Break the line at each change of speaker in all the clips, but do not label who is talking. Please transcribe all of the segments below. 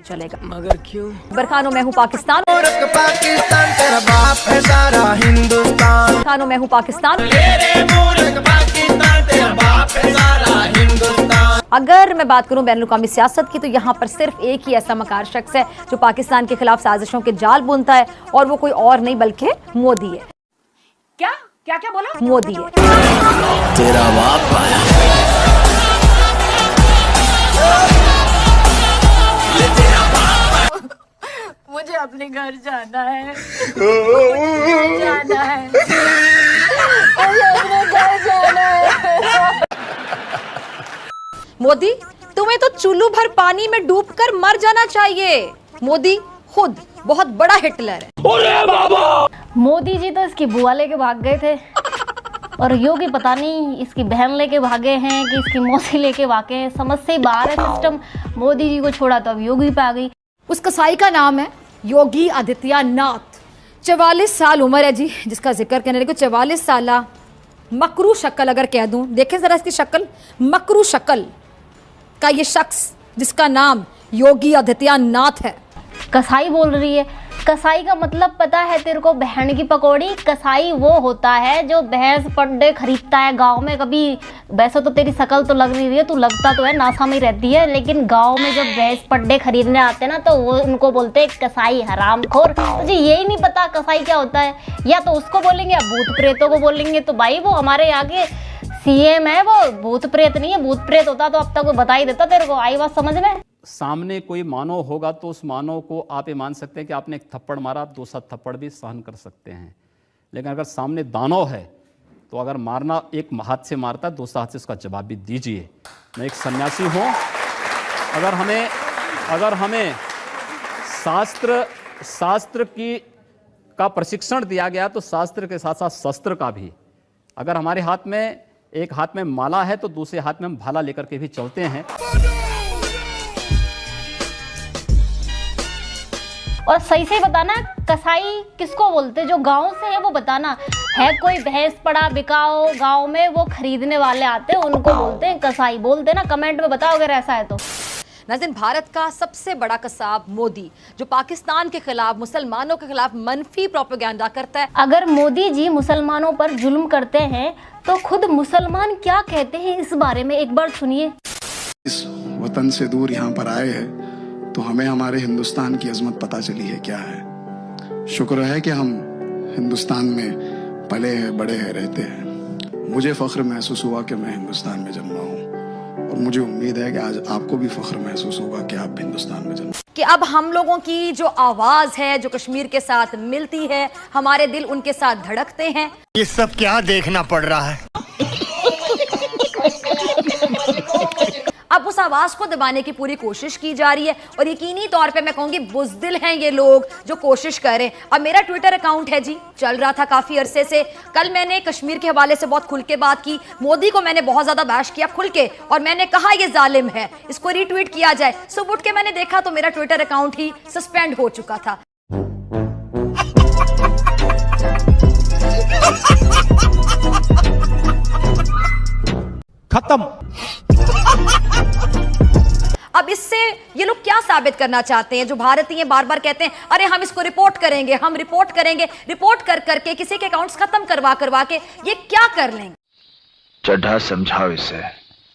चलेगा।
मगर क्यों?
बरखानो मैं हूँ पाकिस्तान,
पाकिस्तान तेरा बाप है सारा हिंदुस्तान।
बरखानो मैं हूँ पाकिस्तान।
पाकिस्तान तेरा बाप है सारा हिंदुस्तान।
अगर मैं बात करूं बैनुल-अक़वामी सियासत की, तो यहाँ पर सिर्फ एक ही ऐसा मकार शख्स है जो पाकिस्तान के खिलाफ साजिशों के जाल बुनता है, और वो कोई और नहीं बल्कि मोदी है।
क्या क्या क्या बोला?
मोदी है।
तेरा बाप आया।
मुझे अपने घर जाना है। मुझे जाना है। मुझे अपने घर जाना है।
मोदी, तुम्हें तो चुल्लू भर पानी में डूबकर मर जाना चाहिए। मोदी खुद बहुत बड़ा हिटलर है।
मोदी जी तो इसकी बुआ लेके भाग गए थे, और योगी पता नहीं इसकी बहन लेके भागे हैं कि इसकी मौसी लेके भागे हैं। समझ से ही बाहर है सिस्टम। मोदी जी को छोड़ा तो अब योगी पे आ गई।
उस कसाई का नाम है योगी आदित्यनाथ। 44 साल उम्र है जी, जिसका जिक्र करने लगे। 44 साल मकरू शक्ल अगर कह दूं, देखें जरा इसकी शक्ल, मकरू शक्ल का ये शख्स जिसका नाम योगी आदित्यनाथ है।
कसाई बोल रही है। कसाई का मतलब पता है तेरे को? बहन की पकौड़ी। कसाई वो होता है जो भैंस पड्डे खरीदता है गांव में। कभी वैसे तो तेरी शकल तो लग नहीं रही है, तू लगता तो है नासा में रहती है, लेकिन गांव में जब भैंस पड्डे खरीदने आते हैं ना, तो वो उनको बोलते हैं कसाई, हरामखोर। तुझे यही नहीं पता कसाई क्या होता है? या तो उसको बोलेंगे या भूत प्रेतों को बोलेंगे। तो भाई वो हमारे यहाँ के सीएम है, वो भूत प्रेत नहीं है। भूत प्रेत होता तो अब तक वो बता ही देता तेरे को। आई बात समझ में?
सामने कोई मानव होगा तो उस मानव को आप ये मान सकते हैं कि आपने एक थप्पड़ मारा, आप दूसरा थप्पड़ भी सहन कर सकते हैं। लेकिन अगर सामने दानव है तो अगर मारना एक हाथ से मारता है, दूसरा हाथ से उसका जवाब भी दीजिए। मैं एक सन्यासी हूँ। अगर हमें शास्त्र का प्रशिक्षण दिया गया तो शास्त्र के साथ साथ शस्त्र का भी। अगर हमारे हाथ में एक हाथ में माला है तो दूसरे हाथ में हम भाला लेकर के भी चलते हैं।
और सही से बताना, कसाई किसको बोलते? जो गांव से है वो बताना। है कोई भैंस पड़ा बिकाओ गांव में, वो खरीदने वाले आते हैं, उनको बोलते हैं कसाई। बोल देना कमेंट में, बताओ अगर ऐसा है तो।
नाज़रीन, भारत का सबसे बड़ा कसाब मोदी, जो पाकिस्तान के खिलाफ, मुसलमानों के खिलाफ मनफी प्रोपेगेंडा करता है।
अगर मोदी जी मुसलमानों पर जुल्म करते हैं तो खुद मुसलमान क्या कहते हैं इस बारे में एक बार सुनिए।
इस वतन से दूर यहाँ पर आए हैं तो हमें हमारे हिंदुस्तान की अजमत पता चली है क्या है। शुक्र है कि हम हिंदुस्तान में पले हैं, बड़े हैं, रहते हैं। मुझे फख्र महसूस हुआ कि मैं हिंदुस्तान में जन्मा हूँ, और मुझे उम्मीद है कि आज आपको भी फख्र महसूस होगा कि आप हिंदुस्तान में जन्मे।
कि अब हम लोगों की जो आवाज़ है, जो कश्मीर के साथ मिलती है, हमारे दिल उनके साथ धड़कते हैं।
ये सब क्या देखना पड़ रहा है?
अब उस आवाज को दबाने की पूरी कोशिश की जा रही है, और यकीनी तौर पे मैं कहूंगी बुज़दिल हैं ये लोग जो कोशिश कर रहे हैं। अब मेरा ट्विटर अकाउंट है जी, चल रहा था काफी अरसे से। कल मैंने कश्मीर के हवाले से बहुत खुल के बात की। मोदी को मैंने बहुत ज्यादा बैश किया खुल के, और मैंने कहा ये जालिम है, इसको रीट्वीट किया जाए। सुबह उठ के मैंने देखा तो मेरा ट्विटर अकाउंट ही सस्पेंड हो चुका था।
खत्म।
अब इससे ये लोग क्या साबित करना चाहते हैं? जो भारतीय बार बार कहते हैं अरे हम इसको रिपोर्ट करेंगे, हम रिपोर्ट करेंगे, रिपोर्ट कर करके किसी के अकाउंट्स खत्म करवा करवा के ये क्या कर लेंगे?
चड्ढा समझाओ, इसे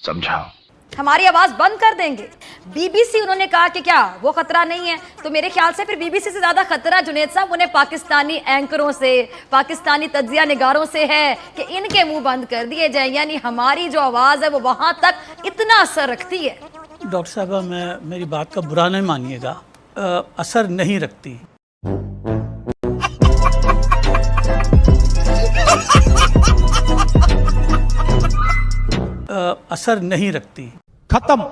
समझाओ।
हमारी आवाज बंद कर देंगे। बीबीसी उन्होंने कहा कि क्या वो खतरा नहीं है? तो मेरे ख्याल से फिर बीबीसी से ज्यादा खतरा जुनेद साहब उन्हें पाकिस्तानी एंकरों से, पाकिस्तानी तज्जिया निगारों से है कि इनके मुंह बंद कर दिए जाए। यानी हमारी जो आवाज है वो वहां तक इतना असर रखती है।
डॉक्टर साहबा, मेरी बात का बुरा नहीं मानिएगा, असर नहीं रखती। असर नहीं रखती।
खत्म।